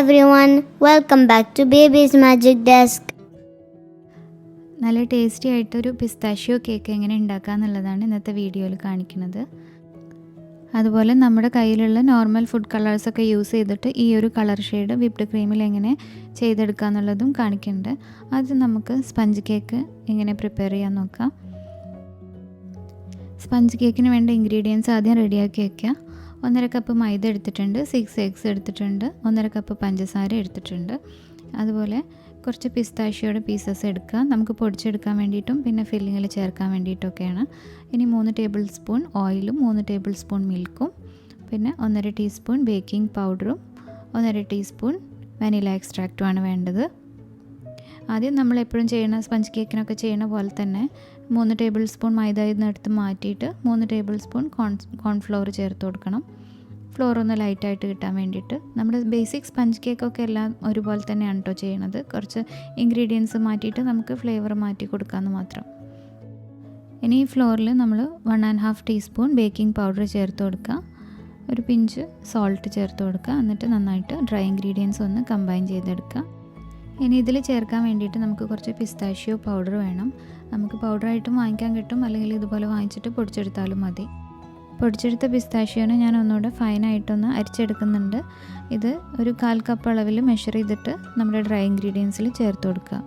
everyone, welcome back to Baby's Magic Desk. നല്ല tasty ആയിട്ടൊരു pistachio cake എങ്ങനെ ഉണ്ടാക്കുക എന്നുള്ളതാണ് ഇന്നത്തെ വീഡിയോയിൽ കാണിക്കുന്നത്. അതുപോലെ നമ്മുടെ കയ്യിലുള്ള നോർമൽ ഫുഡ് കളേഴ്സൊക്കെ യൂസ് ചെയ്തിട്ട് ഈ ഒരു കളർ ഷെയ്ഡ് വിപ്ഡ് ക്രീമിൽ എങ്ങനെ ചെയ്തെടുക്കുക എന്നുള്ളതും കാണിക്കുന്നുണ്ട്. അത് നമുക്ക് സ്പഞ്ച് കേക്ക് എങ്ങനെ പ്രിപ്പയർ ചെയ്യാൻ നോക്കാം. സ്പഞ്ച് കേക്കിന് വേണ്ട ഇൻഗ്രീഡിയൻസ് ആദ്യം റെഡിയാക്കി വയ്ക്കുക. 1.5 കപ്പ് മൈദ എടുത്തിട്ടുണ്ട്, 6 എഗ്സ് എടുത്തിട്ടുണ്ട്, 1.5 കപ്പ് പഞ്ചസാര എടുത്തിട്ടുണ്ട്. അതുപോലെ കുറച്ച് പിസ്താഷ്യോയുടെ പീസസ് എടുക്കുക. നമുക്ക് പൊടിച്ചെടുക്കാൻ വേണ്ടിയിട്ടും പിന്നെ ഫില്ലിങ്ങിൽ ചേർക്കാൻ വേണ്ടിയിട്ടൊക്കെയാണ്. ഇനി 3 ടേബിൾ സ്പൂൺ ഓയിലും 3 ടേബിൾ സ്പൂൺ മിൽക്കും പിന്നെ 1.5 ടീസ്പൂൺ ബേക്കിംഗ് പൗഡറും 1.5 ടീസ്പൂൺ വാനില എക്സ്ട്രാക്റ്റുമാണ് വേണ്ടത്. ആദ്യം നമ്മൾ എപ്പോഴും ചെയ്യുന്ന സ്പഞ്ച് കേക്കിനൊക്കെ ചെയ്യുന്ന പോലെ തന്നെ 3 ടേബിൾ സ്പൂൺ മൈദ എടുത്ത് മാറ്റിയിട്ട് 3 ടേബിൾ സ്പൂൺ കോൺഫ്ലോർ ചേർത്ത് കൊടുക്കണം. ഫ്ലോർ ഒന്ന് ലൈറ്റായിട്ട് കിട്ടാൻ വേണ്ടിയിട്ട്. നമ്മുടെ ബേസിക് സ്പഞ്ച് കേക്കൊക്കെ എല്ലാം ഒരുപോലെ തന്നെയാണ് കേട്ടോ ചെയ്യണത്. കുറച്ച് ഇൻഗ്രീഡിയൻസ് മാറ്റിയിട്ട് നമുക്ക് ഫ്ലേവർ മാറ്റി കൊടുക്കാമെന്ന് മാത്രം. ഇനി ഈ ഫ്ലോറിൽ നമ്മൾ 1.5 ടീസ്പൂൺ ബേക്കിംഗ് പൗഡർ ചേർത്ത് കൊടുക്കുക, ഒരു പിഞ്ച് സോൾട്ട് ചേർത്ത് കൊടുക്കുക. എന്നിട്ട് നന്നായിട്ട് ഡ്രൈ ഇൻഗ്രീഡിയൻസ് ഒന്ന് കമ്പൈൻ ചെയ്തെടുക്കുക. ഇനി ഇതിൽ ചേർക്കാൻ വേണ്ടിയിട്ട് നമുക്ക് കുറച്ച് പിസ്താഷ്യോ പൗഡർ വേണം. നമുക്ക് പൗഡറായിട്ടും വാങ്ങിക്കാൻ കിട്ടും, അല്ലെങ്കിൽ ഇതുപോലെ വാങ്ങിച്ചിട്ട് പൊടിച്ചെടുത്താലും മതി. പൊടിച്ചെടുത്ത പിസ്താഷ്യോനെ ഞാൻ ഒന്നുകൂടെ ഫൈനായിട്ടൊന്ന് അരിച്ചെടുക്കുന്നുണ്ട്. ഇത് ഒരു 1/4 കപ്പ് അളവിൽ മെഷർ ചെയ്തിട്ട് നമ്മുടെ ഡ്രൈ ഇൻഗ്രീഡിയൻസിൽ ചേർത്ത് കൊടുക്കുക.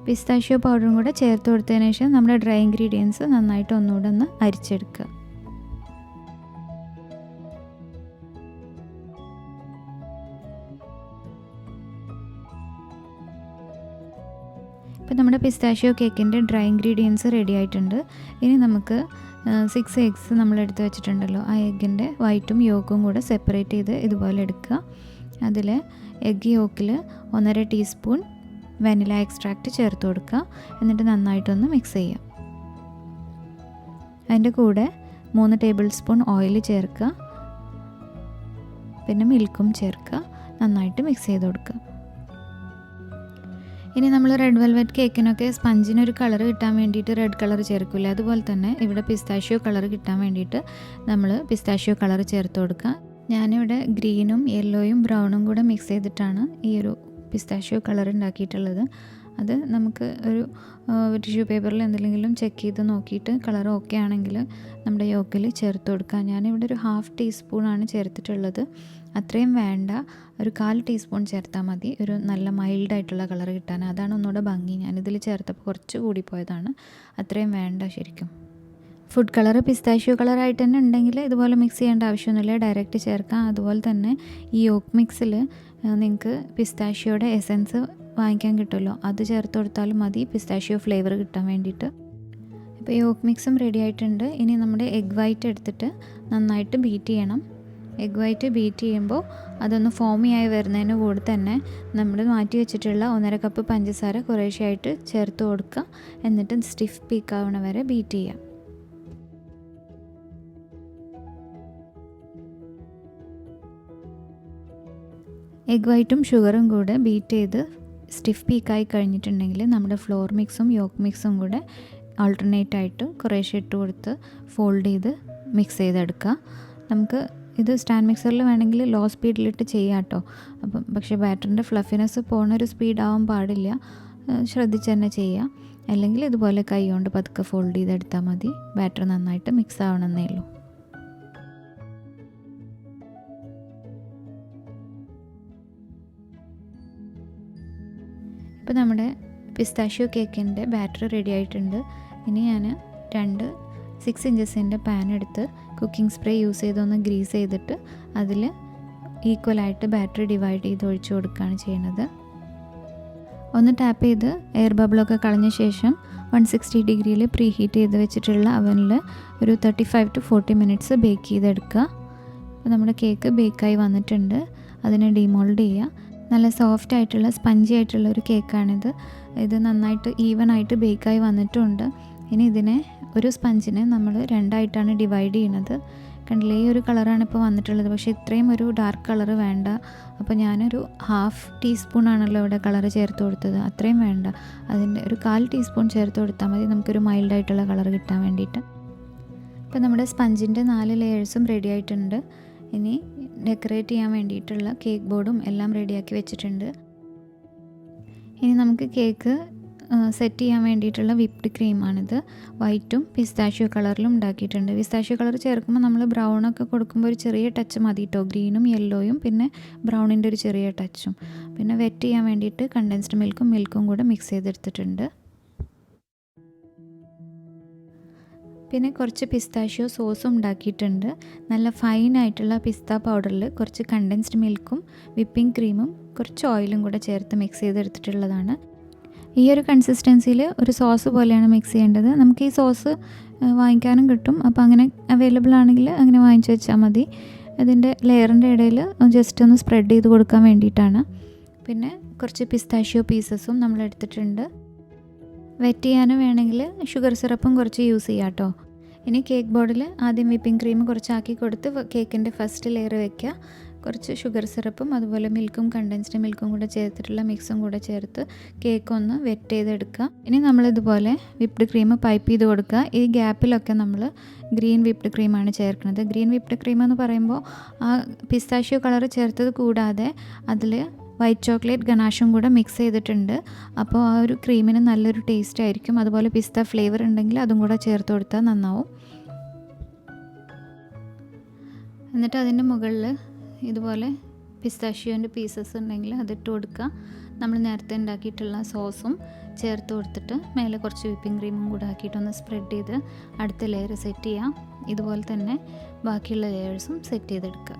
പിസ്താഷ്യോ പൗഡറും കൂടെ ചേർത്ത് കൊടുത്തതിന് ശേഷം നമ്മുടെ ഡ്രൈ ഇൻഗ്രീഡിയൻസ് നന്നായിട്ട് ഒന്നുകൂടെ ഒന്ന് അരിച്ചെടുക്കുക. ഇപ്പോൾ നമ്മുടെ പിസ്താഷ്യോ കേക്കിൻ്റെ ഡ്രൈ ഇൻഗ്രീഡിയൻസ് റെഡി ആയിട്ടുണ്ട്. ഇനി നമുക്ക് 6 എഗ്സ് നമ്മൾ എടുത്ത് വെച്ചിട്ടുണ്ടല്ലോ, ആ എഗ്ഗിൻ്റെ വൈറ്റും യോക്കും കൂടെ സെപ്പറേറ്റ് ചെയ്ത് ഇതുപോലെ എടുക്കുക. അതിൽ എഗ്ഗ് യോക്കിൽ 1.5 ടീസ്പൂൺ വാനില എക്സ്ട്രാക്റ്റ് ചേർത്ത് കൊടുക്കുക. എന്നിട്ട് നന്നായിട്ടൊന്ന് മിക്സ് ചെയ്യുക. അതിൻ്റെ കൂടെ 3 ടേബിൾ സ്പൂൺ ഓയിൽ ചേർക്കുക, പിന്നെ മിൽക്കും ചേർക്കുക. നന്നായിട്ട് മിക്സ് ചെയ്ത് കൊടുക്കുക. ഇനി നമ്മൾ റെഡ് വെൽവെറ്റ് കേക്കിനൊക്കെ സ്പഞ്ചിനൊരു കളർ കിട്ടാൻ വേണ്ടിയിട്ട് റെഡ് കളർ ചേർക്കില്ല, അതുപോലെ തന്നെ ഇവിടെ പിസ്താഷ്യോ കളർ കിട്ടാൻ വേണ്ടിയിട്ട് നമ്മൾ പിസ്താഷ്യോ കളർ ചേർത്ത് കൊടുക്കുക. ഞാനിവിടെ ഗ്രീനും യെല്ലോയും ബ്രൗണും കൂടെ മിക്സ് ചെയ്തിട്ടാണ് ഈ ഒരു പിസ്താഷ്യോ കളർ ഉണ്ടാക്കിയിട്ടുള്ളത്. അത് നമുക്ക് ഒരു ടിഷ്യൂ പേപ്പറിൽ എന്തെങ്കിലും ചെക്ക് ചെയ്ത് നോക്കിയിട്ട് കളർ ഓക്കെ ആണെങ്കിൽ നമ്മുടെ യോക്കിൽ ചേർത്ത് കൊടുക്കുക. ഞാനിവിടെ ഒരു 1/2 ടീസ്പൂണാണ് ചേർത്തിട്ടുള്ളത്. അത്രയും വേണ്ട, ഒരു 1/4 ടീസ്പൂൺ ചേർത്താൽ മതി, ഒരു നല്ല മൈൽഡായിട്ടുള്ള കളർ കിട്ടാൻ. അതാണ് ഒന്നുകൂടെ ഭംഗി. ഞാനിതിൽ ചേർത്തപ്പോൾ കുറച്ച് കൂടിപ്പോയതാണ്. അത്രയും വേണ്ട ശരിക്കും. ഫുഡ് കളർ പിസ്താഷ്യോ കളറായിട്ട് തന്നെ ഉണ്ടെങ്കിൽ ഇതുപോലെ മിക്സ് ചെയ്യേണ്ട ആവശ്യമൊന്നുമില്ല, ഡയറക്റ്റ് ചേർക്കാം. അതുപോലെ തന്നെ ഈ യോക്ക് മിക്സിൽ നിങ്ങൾക്ക് പിസ്താഷ്യോയുടെ എസൻസ് വാങ്ങിക്കാൻ കിട്ടുമല്ലോ, അത് ചേർത്ത് കൊടുത്താലും മതി, പിസ്താഷ്യോ ഫ്ലേവർ കിട്ടാൻ വേണ്ടിയിട്ട്. ഇപ്പോൾ യോക്ക് മിക്സും റെഡി ആയിട്ടുണ്ട്. ഇനി നമ്മുടെ എഗ് വൈറ്റ് എടുത്തിട്ട് നന്നായിട്ട് ബീറ്റ് ചെയ്യണം. എഗ് വൈറ്റ് ബീറ്റ് ചെയ്യുമ്പോൾ അതൊന്ന് ഫോമി ആയി വരുന്നതിന് കൂടെ തന്നെ നമ്മൾ മാറ്റി വെച്ചിട്ടുള്ള 1.5 കപ്പ് പഞ്ചസാര കുറേശ്ശെയായിട്ട് ചേർത്ത് കൊടുക്കുക. എന്നിട്ട് സ്റ്റിഫ് പീക്കാവണ വരെ ബീറ്റ് ചെയ്യുക. എഗ് വൈറ്റും ഷുഗറും കൂടെ ബീറ്റ് ചെയ്ത് സ്റ്റിഫ് പീക്കായി കഴിഞ്ഞിട്ടുണ്ടെങ്കിൽ നമ്മുടെ ഫ്ലോർ മിക്സും യോക്ക് മിക്സും കൂടെ ആൾട്ടർനേറ്റ് ആയിട്ട് കുറേശ്ശെ ഇട്ട് കൊടുത്ത് ഫോൾഡ് ചെയ്ത് മിക്സ് ചെയ്തെടുക്കുക. നമുക്ക് ഇത് സ്റ്റാൻഡ് മിക്സറിൽ വേണമെങ്കിൽ ലോ സ്പീഡിലിട്ട് ചെയ്യാം കേട്ടോ. അപ്പം പക്ഷേ ബാറ്ററിൻ്റെ ഫ്ലഫിനെസ് പോകുന്നൊരു സ്പീഡാവാൻ പാടില്ല, ശ്രദ്ധിച്ച് തന്നെ ചെയ്യുക. അല്ലെങ്കിൽ ഇതുപോലെ കൈ കൊണ്ട് പതുക്കെ ഫോൾഡ് ചെയ്തെടുത്താൽ മതി. ബാറ്റർ നന്നായിട്ട് മിക്സ് ആവണമെന്നേ ഉള്ളൂ. ഇപ്പോൾ നമ്മുടെ പിസ്താഷ്യോ കേക്കിൻ്റെ ബാറ്റർ റെഡി ആയിട്ടുണ്ട്. ഇനി ഞാൻ 2 6 ഇഞ്ചസിൻ്റെ പാൻ എടുത്ത് കുക്കിംഗ് സ്പ്രേ യൂസ് ചെയ്തൊന്ന് ഗ്രീസ് ചെയ്തിട്ട് അതിൽ ഈക്വലായിട്ട് ബാറ്റർ ഡിവൈഡ് ചെയ്ത് ഒഴിച്ചു കൊടുക്കുകയാണ് ചെയ്യുന്നത്. ഒന്ന് ടാപ്പ് ചെയ്ത് എയർ ബബിളൊക്കെ കളഞ്ഞ ശേഷം 160 ഡിഗ്രിയിൽ പ്രീ ഹീറ്റ് ചെയ്ത് വെച്ചിട്ടുള്ള അവനിൽ ഒരു 35 to 40 മിനിറ്റ്സ് ബേക്ക് ചെയ്തെടുക്കുക. അപ്പോൾ നമ്മുടെ കേക്ക് ബേക്കായി വന്നിട്ടുണ്ട്. അതിനെ ഡിമോൾഡ് ചെയ്യുക. നല്ല സോഫ്റ്റ് ആയിട്ടുള്ള സ്പഞ്ചി ആയിട്ടുള്ള ഒരു കേക്കാണിത്. ഇത് നന്നായിട്ട് ഈവനായിട്ട് ബേക്കായി വന്നിട്ടുണ്ട്. ഇനി ഇതിനെ ഒരു സ്പഞ്ചിനെ നമ്മൾ 2ആയിട്ടാണ് ഡിവൈഡ് ചെയ്യുന്നത്. കണ്ടില്ലേ, ഈ ഒരു കളറാണ് ഇപ്പോൾ വന്നിട്ടുള്ളത്. പക്ഷേ ഇത്രയും ഒരു ഡാർക്ക് കളർ വേണ്ട. അപ്പോൾ ഞാനൊരു 1/2 ടീസ്പൂണാണല്ലോ ഇവിടെ കളർ ചേർത്ത് കൊടുത്തത്. അത്രയും വേണ്ട, അതിൻ്റെ ഒരു 1/4 ടീസ്പൂൺ ചേർത്ത് കൊടുത്താൽ മതി, നമുക്കൊരു മൈൽഡായിട്ടുള്ള കളർ കിട്ടാൻ വേണ്ടിയിട്ട്. ഇപ്പോൾ നമ്മുടെ സ്പഞ്ചിൻ്റെ 4 ലെയേഴ്സും റെഡി ആയിട്ടുണ്ട്. ഇനി ഡെക്കറേറ്റ് ചെയ്യാൻ വേണ്ടിയിട്ടുള്ള കേക്ക് ബോർഡും എല്ലാം റെഡിയാക്കി വെച്ചിട്ടുണ്ട്. ഇനി നമുക്ക് കേക്ക് സെറ്റ് ചെയ്യാൻ വേണ്ടിയിട്ടുള്ള വിപ്ഡ് ക്രീമാണിത്. വൈറ്റും പിസ്താഷ്യോ കളറിലും ഉണ്ടാക്കിയിട്ടുണ്ട്. പിസ്താഷ്യോ കളർ ചേർക്കുമ്പോൾ നമ്മൾ ബ്രൗണൊക്കെ കൊടുക്കുമ്പോൾ ഒരു ചെറിയ ടച്ച് മതി കേട്ടോ. ഗ്രീനും യെല്ലോയും പിന്നെ ബ്രൗണിൻ്റെ ഒരു ചെറിയ ടച്ചും. പിന്നെ വെറ്റ് ചെയ്യാൻ വേണ്ടിയിട്ട് കണ്ടൻസ്ഡ് മിൽക്കും കൂടെ മിക്സ് ചെയ്തെടുത്തിട്ടുണ്ട്. പിന്നെ കുറച്ച് പിസ്താഷ്യോ സോസും ഉണ്ടാക്കിയിട്ടുണ്ട്. നല്ല ഫൈനായിട്ടുള്ള പിസ്ത പൗഡറിൽ കുറച്ച് കണ്ടൻസ്ഡ് മിൽക്കും വിപ്പിംഗ് ക്രീമും കുറച്ച് ഓയിലും കൂടെ ചേർത്ത് മിക്സ് ചെയ്തെടുത്തിട്ടുള്ളതാണ്. ഈ ഒരു കൺസിസ്റ്റൻസിയിൽ ഒരു സോസ് പോലെയാണ് മിക്സ് ചെയ്യേണ്ടത്. നമുക്ക് ഈ സോസ് വാങ്ങിക്കാനും കിട്ടും. അപ്പോൾ അങ്ങനെ അവൈലബിൾ ആണെങ്കിൽ അങ്ങനെ വാങ്ങിച്ച് വെച്ചാൽ മതി. അതിൻ്റെ ലെയറിൻ്റെ ഇടയിൽ ജസ്റ്റ് ഒന്ന് സ്പ്രെഡ് ചെയ്ത് കൊടുക്കാൻ വേണ്ടിയിട്ടാണ്. പിന്നെ കുറച്ച് പിസ്താഷ്യോ പീസസും നമ്മൾ എടുത്തിട്ടുണ്ട്. വെറ്റ് ചെയ്യാനും വേണമെങ്കിൽ ഷുഗർ സിറപ്പും കുറച്ച് യൂസ് ചെയ്യാം കേട്ടോ. ഇനി കേക്ക് ബോർഡിൽ ആദ്യം വിപ്പിംഗ് ക്രീം കുറച്ചാക്കി കൊടുത്ത് കേക്കിൻ്റെ ഫസ്റ്റ് ലെയർ വയ്ക്കുക. കുറച്ച് ഷുഗർ സിറപ്പും അതുപോലെ മിൽക്കും കണ്ടൻസ്ഡ് മിൽക്കും കൂടെ ചേർത്തിട്ടുള്ള മിക്സും കൂടെ ചേർത്ത് കേക്ക് ഒന്ന് വെറ്റ് ചെയ്തെടുക്കുക. ഇനി നമ്മളിതുപോലെ വിപ്ഡ് ക്രീം പൈപ്പ് ചെയ്ത് കൊടുക്കുക. ഈ ഗ്യാപ്പിലൊക്കെ നമ്മൾ ഗ്രീൻ വിപ്ഡ് ക്രീമാണ് ചേർക്കുന്നത്. ഗ്രീൻ വിപ്ഡ് ക്രീം എന്ന് പറയുമ്പോൾ ആ പിസ്താഷ്യോ കളർ ചേർത്തത് കൂടാതെ അതിൽ വൈറ്റ് ചോക്ലേറ്റ് ഗനാഷും കൂടെ മിക്സ് ചെയ്തിട്ടുണ്ട്. അപ്പോൾ ആ ഒരു ക്രീമിന് നല്ലൊരു ടേസ്റ്റ് ആയിരിക്കും. അതുപോലെ പിസ്ത ഫ്ലേവർ ഉണ്ടെങ്കിൽ അതും കൂടെ ചേർത്ത് കൊടുത്താൽ നന്നാവും. എന്നിട്ട് അതിൻ്റെ മുകളിൽ ഇതുപോലെ പിസ്താഷ്യോൻ്റെ പീസസ് ഉണ്ടെങ്കിൽ അതിട്ട് കൊടുക്കുക. നമ്മൾ നേരത്തെ ഉണ്ടാക്കിയിട്ടുള്ള സോസും ചേർത്ത് കൊടുത്തിട്ട് മേലെ കുറച്ച് വിപ്പിംഗ് ക്രീമും കൂടെ ആക്കിയിട്ടൊന്ന് സ്പ്രെഡ് ചെയ്ത് അടുത്ത ലെയർ സെറ്റ് ചെയ്യാം. ഇതുപോലെ തന്നെ ബാക്കിയുള്ള ലെയേഴ്സും സെറ്റ് ചെയ്തെടുക്കുക.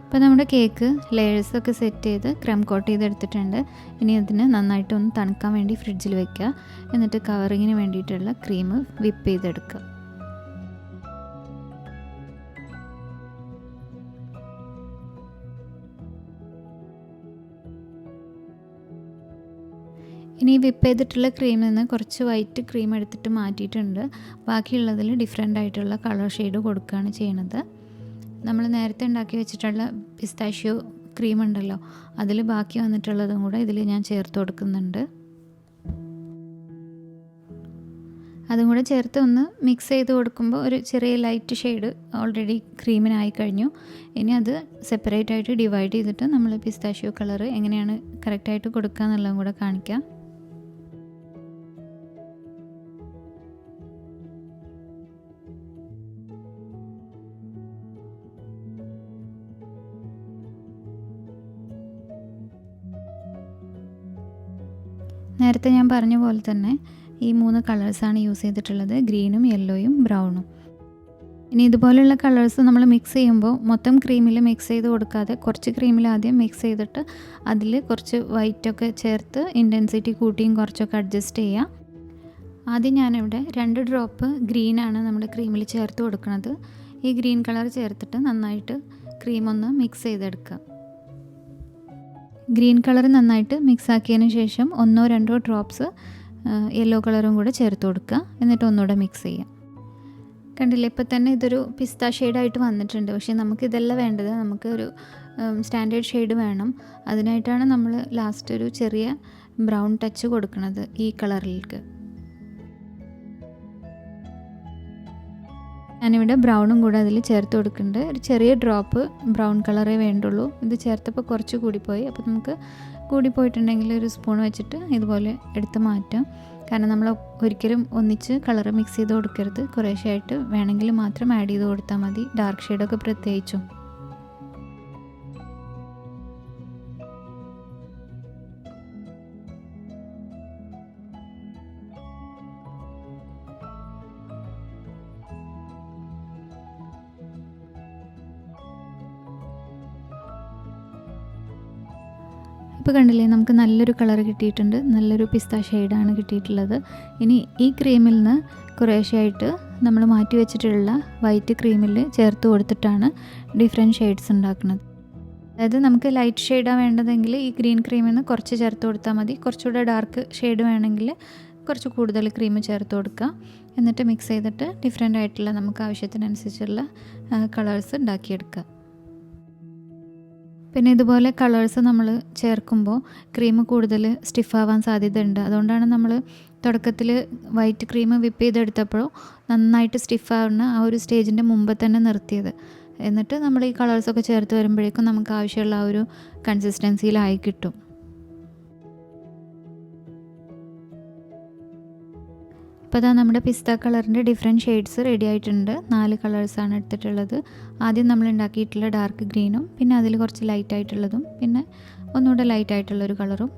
അപ്പോൾ നമ്മുടെ കേക്ക് ലെയേഴ്സൊക്കെ സെറ്റ് ചെയ്ത് ക്രം കോട്ട് ചെയ്തെടുത്തിട്ടുണ്ട്. ഇനി അതിന് നന്നായിട്ടൊന്ന് തണുക്കാൻ വേണ്ടി ഫ്രിഡ്ജിൽ വെക്കുക. എന്നിട്ട് കവറിങ്ങിന് വേണ്ടിയിട്ടുള്ള ക്രീം വിപ്പ് ചെയ്തെടുക്കുക. ഇനി വിപ്പ് ചെയ്തിട്ടുള്ള ക്രീമിൽ നിന്ന് കുറച്ച് വൈറ്റ് ക്രീം എടുത്തിട്ട് മാറ്റിയിട്ടുണ്ട്. ബാക്കിയുള്ളതിൽ ഡിഫറെൻ്റ് ആയിട്ടുള്ള കളർ ഷെയ്ഡ് കൊടുക്കുകയാണ് ചെയ്യണത്. നമ്മൾ നേരത്തെ ഉണ്ടാക്കി വെച്ചിട്ടുള്ള പിസ്താഷ്യോ ക്രീം ഉണ്ടല്ലോ, അതിൽ ബാക്കി വന്നിട്ടുള്ളതും കൂടെ ഇതിൽ ഞാൻ ചേർത്ത് കൊടുക്കുന്നുണ്ട്. അതും കൂടെ ചേർത്ത് ഒന്ന് മിക്സ് ചെയ്ത് കൊടുക്കുമ്പോൾ ഒരു ചെറിയ ലൈറ്റ് ഷെയ്ഡ് ഓൾറെഡി ക്രീമിനായി കഴിഞ്ഞു. ഇനി അത് സെപ്പറേറ്റ് ആയിട്ട് ഡിവൈഡ് ചെയ്തിട്ട് നമ്മൾ പിസ്താഷ്യോ കളർ എങ്ങനെയാണ് കറക്റ്റായിട്ട് കൊടുക്കുക എന്നുള്ളതും കൂടെ കാണിക്കാം. നേരത്തെ ഞാൻ പറഞ്ഞ പോലെ തന്നെ ഈ 3 കളേഴ്സാണ് യൂസ് ചെയ്തിട്ടുള്ളത്, ഗ്രീനും യെല്ലോയും ബ്രൗണും. ഇനി ഇതുപോലെയുള്ള കളേഴ്സ് നമ്മൾ മിക്സ് ചെയ്യുമ്പോൾ മൊത്തം ക്രീമിൽ മിക്സ് ചെയ്ത് കൊടുക്കാതെ കുറച്ച് ക്രീമിൽ ആദ്യം മിക്സ് ചെയ്തിട്ട് അതിൽ കുറച്ച് വൈറ്റൊക്കെ ചേർത്ത് ഇൻറ്റൻസിറ്റി കൂട്ടിയും കുറച്ചൊക്കെ അഡ്ജസ്റ്റ് ചെയ്യുക. ആദ്യം ഞാനിവിടെ 2 ഡ്രോപ്പ് ഗ്രീനാണ് നമ്മുടെ ക്രീമിൽ ചേർത്ത് കൊടുക്കുന്നത്. ഈ ഗ്രീൻ കളർ ചേർത്തിട്ട് നന്നായിട്ട് ക്രീമൊന്ന് മിക്സ് ചെയ്തെടുക്കുക. ഗ്രീൻ കളർ നന്നായിട്ട് മിക്സ് ആക്കിയതിന് ശേഷം 1-2 ഡ്രോപ്സ് യെല്ലോ കളറും കൂടെ ചേർത്ത് കൊടുക്കുക. എന്നിട്ട് ഒന്നുകൂടെ മിക്സ് ചെയ്യാം. കണ്ടില്ലേ, ഇപ്പോൾ തന്നെ ഇതൊരു പിസ്ത ഷെയ്ഡായിട്ട് വന്നിട്ടുണ്ട്. പക്ഷേ നമുക്കിതല്ല വേണ്ടത്, നമുക്കൊരു സ്റ്റാൻഡേർഡ് ഷെയ്ഡ് വേണം. അതിനായിട്ടാണ് നമ്മൾ ലാസ്റ്റ് ഒരു ചെറിയ ബ്രൗൺ ടച്ച് കൊടുക്കുന്നത് ഈ കളറിലേക്ക്. ഞാനിവിടെ ബ്രൗണും കൂടെ അതിൽ ചേർത്ത് കൊടുക്കുന്നുണ്ട്. ഒരു ചെറിയ ഡ്രോപ്പ് ബ്രൗൺ കളറേ വേണ്ടുള്ളൂ. ഇത് ചേർത്തപ്പോൾ കുറച്ച് കൂടിപ്പോയി. അപ്പോൾ നമുക്ക് കൂടിപ്പോയിട്ടുണ്ടെങ്കിൽ ഒരു സ്പൂൺ വെച്ചിട്ട് ഇതുപോലെ എടുത്ത് മാറ്റാം. കാരണം നമ്മൾ ഒരിക്കലും ഒന്നിച്ച് കളർ മിക്സ് ചെയ്ത് കൊടുക്കരുത്. കുറേശ്ശെയായിട്ട് വേണമെങ്കിൽ മാത്രം ആഡ് ചെയ്ത് കൊടുത്താൽ മതി, ഡാർക്ക് ഷെയ്ഡൊക്കെ പ്രത്യേകിച്ചും. ഇപ്പോൾ കണ്ടില്ലേ, നമുക്ക് നല്ലൊരു കളർ കിട്ടിയിട്ടുണ്ട്. നല്ലൊരു പിസ്ത ഷെയ്ഡാണ് കിട്ടിയിട്ടുള്ളത്. ഇനി ഈ ക്രീമിൽ നിന്ന് കുറേശ്ശെയായിട്ട് നമ്മൾ മാറ്റി വെച്ചിട്ടുള്ള വൈറ്റ് ക്രീമിൽ ചേർത്ത് കൊടുത്തിട്ടാണ് ഡിഫറെൻറ്റ് ഷെയ്ഡ്സ് ഉണ്ടാക്കുന്നത്. അതായത് നമുക്ക് ലൈറ്റ് ഷെയ്ഡാണ് വേണ്ടതെങ്കിൽ ഈ ഗ്രീൻ ക്രീമിൽ നിന്ന് കുറച്ച് ചേർത്ത് കൊടുത്താൽ മതി. കുറച്ചുകൂടെ ഡാർക്ക് ഷെയ്ഡ് വേണമെങ്കിൽ കുറച്ച് കൂടുതൽ ക്രീം ചേർത്ത് കൊടുക്കുക. എന്നിട്ട് മിക്സ് ചെയ്തിട്ട് ഡിഫറെൻ്റ് ആയിട്ടുള്ള നമുക്ക് ആവശ്യത്തിനനുസരിച്ചുള്ള കളേഴ്സ് ഉണ്ടാക്കിയെടുക്കുക. പിന്നെ ഇതുപോലെ കളേഴ്സ് നമ്മൾ ചേർക്കുമ്പോൾ ക്രീം കൂടുതൽ സ്റ്റിഫാവാൻ സാധ്യതയുണ്ട്. അതുകൊണ്ടാണ് നമ്മൾ തുടക്കത്തിൽ വൈറ്റ് ക്രീം വിപ്പ് ചെയ്തെടുത്തപ്പോഴോ നന്നായിട്ട് സ്റ്റിഫാവുന്ന ആ ഒരു സ്റ്റേജിൻ്റെ മുമ്പ് തന്നെ നിർത്തിയത്. എന്നിട്ട് നമ്മൾ ഈ കളേഴ്സൊക്കെ ചേർത്ത് വരുമ്പോഴേക്കും നമുക്ക് ആവശ്യമുള്ള ആ ഒരു കൺസിസ്റ്റൻസിയിലായി കിട്ടും. ഇപ്പോൾ അതാ നമ്മുടെ പിസ്ത കളറിൻ്റെ ഡിഫറെൻറ്റ് ഷെയ്ഡ്സ് റെഡി ആയിട്ടുണ്ട്. 4 കളേഴ്സാണ് എടുത്തിട്ടുള്ളത്. ആദ്യം നമ്മൾ ഉണ്ടാക്കിയിട്ടുള്ള ഡാർക്ക് ഗ്രീനും, പിന്നെ അതിൽ കുറച്ച് ലൈറ്റായിട്ടുള്ളതും, പിന്നെ ഒന്നുകൂടെ ലൈറ്റായിട്ടുള്ളൊരു കളറും,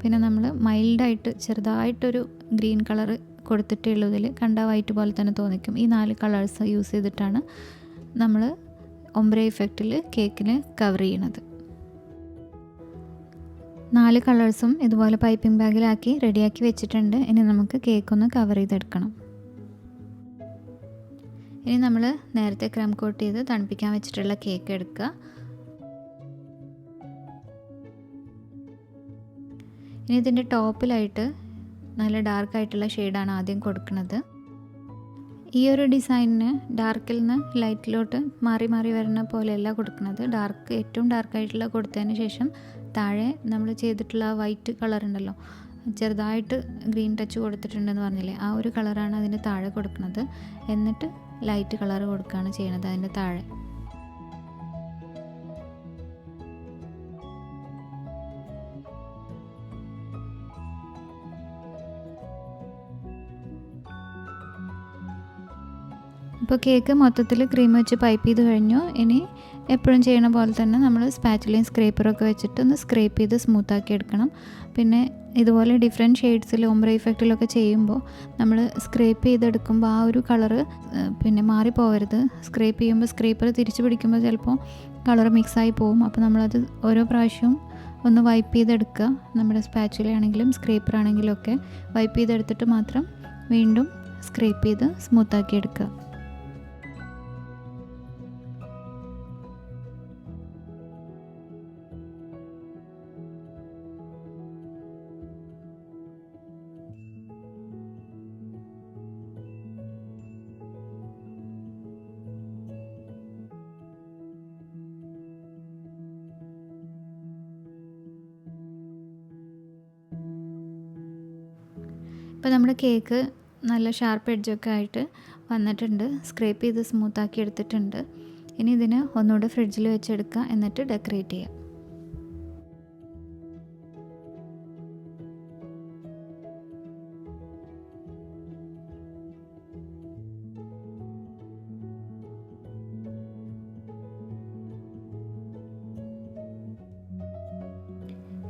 പിന്നെ നമ്മൾ മൈൽഡായിട്ട് ചെറുതായിട്ടൊരു ഗ്രീൻ കളർ കൊടുത്തിട്ടുള്ളതിൽ കണ്ട വൈറ്റ് പോലെ തന്നെ തോന്നിക്കും. ഈ 4 കളേഴ്സ് യൂസ് ചെയ്തിട്ടാണ് നമ്മൾ ഒംബ്രെ ഇഫക്റ്റിൽ കേക്കിന് കവർ ചെയ്യണത്. 4 കളേഴ്സും ഇതുപോലെ പൈപ്പിംഗ് ബാഗിലാക്കി റെഡിയാക്കി വെച്ചിട്ടുണ്ട്. ഇനി നമുക്ക് കേക്കൊന്ന് കവർ ചെയ്തെടുക്കണം. ഇനി നമ്മൾ നേരത്തെ ക്രം കോട്ട് ചെയ്ത് തണുപ്പിക്കാൻ വെച്ചിട്ടുള്ള കേക്ക് എടുക്കുക. ഇനി ഇതിൻ്റെ ടോപ്പിലായിട്ട് നല്ല ഡാർക്കായിട്ടുള്ള ഷെയ്ഡാണ് ആദ്യം കൊടുക്കുന്നത്. ഈ ഒരു ഡിസൈനിന് ഡാർക്കിൽ നിന്ന് ലൈറ്റിലോട്ട് മാറി മാറി വരുന്ന പോലെയല്ല കൊടുക്കുന്നത്. ഏറ്റവും ഡാർക്കായിട്ടുള്ള കൊടുത്തതിന് ശേഷം താഴെ നമ്മൾ ചെയ്തിട്ടുള്ള വൈറ്റ് കളർ ഉണ്ടല്ലോ, ചെറുതായിട്ട് ഗ്രീൻ ടച്ച് കൊടുത്തിട്ടുണ്ടെന്ന് പറഞ്ഞില്ലേ, ആ ഒരു കളറാണ് അതിൻ്റെ താഴെ കൊടുക്കുന്നത്. എന്നിട്ട് ലൈറ്റ് കളർ കൊടുക്കുകയാണ് ചെയ്യുന്നത് അതിൻ്റെ താഴെ. ഇപ്പോൾ കേക്ക് മൊത്തത്തിൽ ക്രീം വെച്ച് പൈപ്പ് ചെയ്ത് കഴിഞ്ഞു. ഇനി എപ്പോഴും ചെയ്യണ പോലെ തന്നെ നമ്മൾ സ്പാച്ചുലയും സ്ക്രേപ്പറൊക്കെ വെച്ചിട്ട് ഒന്ന് സ്ക്രേപ്പ് ചെയ്ത് സ്മൂത്താക്കി എടുക്കണം. പിന്നെ ഇതുപോലെ ഡിഫറെൻറ്റ് ഷെയ്ഡ്സിൽ ഒംബ്രെ ഇഫക്റ്റിലൊക്കെ ചെയ്യുമ്പോൾ നമ്മൾ സ്ക്രേപ്പ് ചെയ്തെടുക്കുമ്പോൾ ആ ഒരു കളറ് പിന്നെ മാറിപ്പോവരുത്. സ്ക്രേപ്പ് ചെയ്യുമ്പോൾ സ്ക്രേപ്പർ തിരിച്ച് പിടിക്കുമ്പോൾ ചിലപ്പോൾ കളർ മിക്സായി പോവും. അപ്പോൾ നമ്മളത് ഓരോ പ്രാവശ്യവും ഒന്ന് വൈപ്പ് ചെയ്തെടുക്കുക. നമ്മുടെ സ്പാച്ചുലയാണെങ്കിലും സ്ക്രേപ്പറാണെങ്കിലും ഒക്കെ വൈപ്പ് ചെയ്തെടുത്തിട്ട് മാത്രം വീണ്ടും സ്ക്രേപ്പ് ചെയ്ത് സ്മൂത്താക്കി എടുക്കുക. ഇപ്പോൾ നമ്മുടെ കേക്ക് നല്ല ഷാർപ്പ് എഡ്ജൊക്കെ ആയിട്ട് വന്നിട്ടുണ്ട്. സ്ക്രേപ്പ് ചെയ്ത് സ്മൂത്താക്കി എടുത്തിട്ടുണ്ട്. ഇനി ഇതിന് ഒന്നുകൂടെ ഫ്രിഡ്ജിൽ വെച്ചെടുക്കുക. എന്നിട്ട് ഡെക്കറേറ്റ് ചെയ്യുക.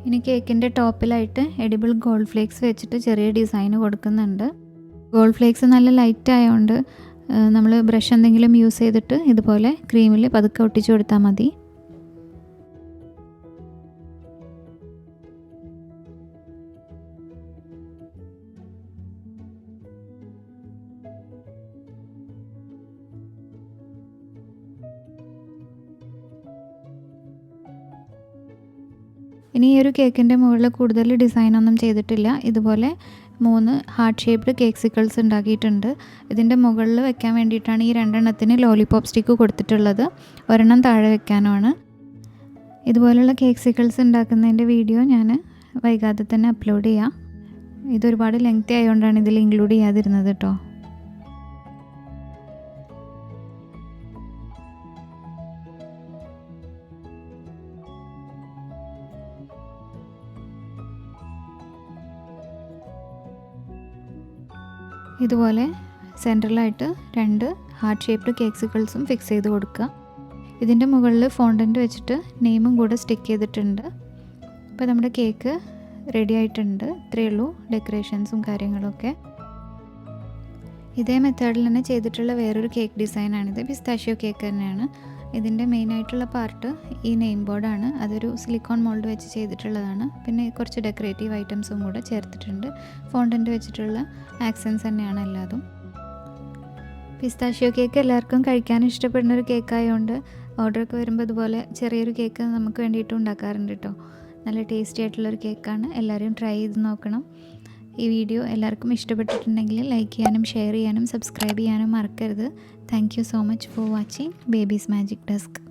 ഇനി കേക്കിൻ്റെ ടോപ്പിലായിട്ട് എഡിബിൾ ഗോൾഡ് ഫ്ലേക്സ് വെച്ചിട്ട് ചെറിയ ഡിസൈൻ കൊടുക്കുന്നുണ്ട്. ഗോൾഡ് ഫ്ലേക്സ് നല്ല ലൈറ്റ് ആയതുകൊണ്ട് നമ്മൾ ബ്രഷ് എന്തെങ്കിലും യൂസ് ചെയ്തിട്ട് ഇതുപോലെ ക്രീമിൽ പതുക്കെ ഒട്ടിച്ചു കൊടുത്താൽ മതി. ഇനി ഈ ഒരു കേക്കിൻ്റെ മുകളിൽ കൂടുതൽ ഡിസൈനൊന്നും ചെയ്തിട്ടില്ല. ഇതുപോലെ 3 ഹാർട്ട് ഷേപ്ഡ് കേക്ക്സിക്കിൾസ് ഉണ്ടാക്കിയിട്ടുണ്ട്. ഇതിൻ്റെ മുകളിൽ വെക്കാൻ വേണ്ടിയിട്ടാണ് ഈ 2 എണ്ണത്തിന് ലോലിപോപ്പ് സ്റ്റിക്ക് കൊടുത്തിട്ടുള്ളത്. ഒരെണ്ണം താഴെ വെക്കാനുമാണ്. ഇതുപോലുള്ള കേക്ക്സിക്കിൾസ് ഉണ്ടാക്കുന്നതിൻ്റെ വീഡിയോ ഞാൻ വൈകാതെ തന്നെ അപ്ലോഡ് ചെയ്യാം. ഇതൊരുപാട് ലെങ്തി ആയതുകൊണ്ടാണ് ഇതിൽ ഇൻക്ലൂഡ് ചെയ്യാതിരുന്നത് കേട്ടോ. ഇതുപോലെ സെൻട്രലായിട്ട് 2 ഹാർട്ട് ഷേപ്ഡ് കേക്ക്സിക്കിൾസും ഫിക്സ് ചെയ്ത് കൊടുക്കുക. ഇതിൻ്റെ മുകളിൽ ഫോണ്ടൻറ്റ് വെച്ചിട്ട് നെയിമും കൂടെ സ്റ്റിക്ക് ചെയ്തിട്ടുണ്ട്. ഇപ്പോൾ നമ്മുടെ കേക്ക് റെഡി ആയിട്ടുണ്ട്. ഇത്രയേ ഉള്ളൂ ഡെക്കറേഷൻസും കാര്യങ്ങളൊക്കെ. ഇതേ മെത്തേഡിൽ തന്നെ ചെയ്തിട്ടുള്ള വേറൊരു കേക്ക് ഡിസൈനാണിത്. പിസ്താഷ്യോ കേക്ക് തന്നെയാണ്. ഇതിൻ്റെ മെയിനായിട്ടുള്ള പാർട്ട് ഈ നെയിം ബോർഡാണ്. അതൊരു സിലിക്കോൺ മോൾഡ് വെച്ച് ചെയ്തിട്ടുള്ളതാണ്. പിന്നെ കുറച്ച് ഡെക്കറേറ്റീവ് ഐറ്റംസും കൂടെ ചേർത്തിട്ടുണ്ട്. ഫോണ്ടൻറ്റ് വെച്ചിട്ടുള്ള ആക്സൻസ് തന്നെയാണ് എല്ലാതും. പിസ്താഷ്യോ കേക്ക് എല്ലാവർക്കും കഴിക്കാൻ ഇഷ്ടപ്പെടുന്ന ഒരു കേക്കായതുകൊണ്ട് ഓർഡറൊക്കെ വരുമ്പോൾ ഇതുപോലെ ചെറിയൊരു കേക്ക് നമുക്ക് വേണ്ടിയിട്ട് ഉണ്ടാക്കാറുണ്ട് കേട്ടോ. നല്ല ടേസ്റ്റി ആയിട്ടുള്ളൊരു കേക്കാണ്. എല്ലാവരും ട്രൈ ചെയ്ത് നോക്കണം. ഈ വീഡിയോ എല്ലാവർക്കും ഇഷ്ടപ്പെട്ടിട്ടുണ്ടെങ്കിൽ ലൈക്ക് ചെയ്യാനും ഷെയർ ചെയ്യാനും സബ്സ്ക്രൈബ് ചെയ്യാനും മറക്കരുത്. Thank you so much for watching babies magic desk.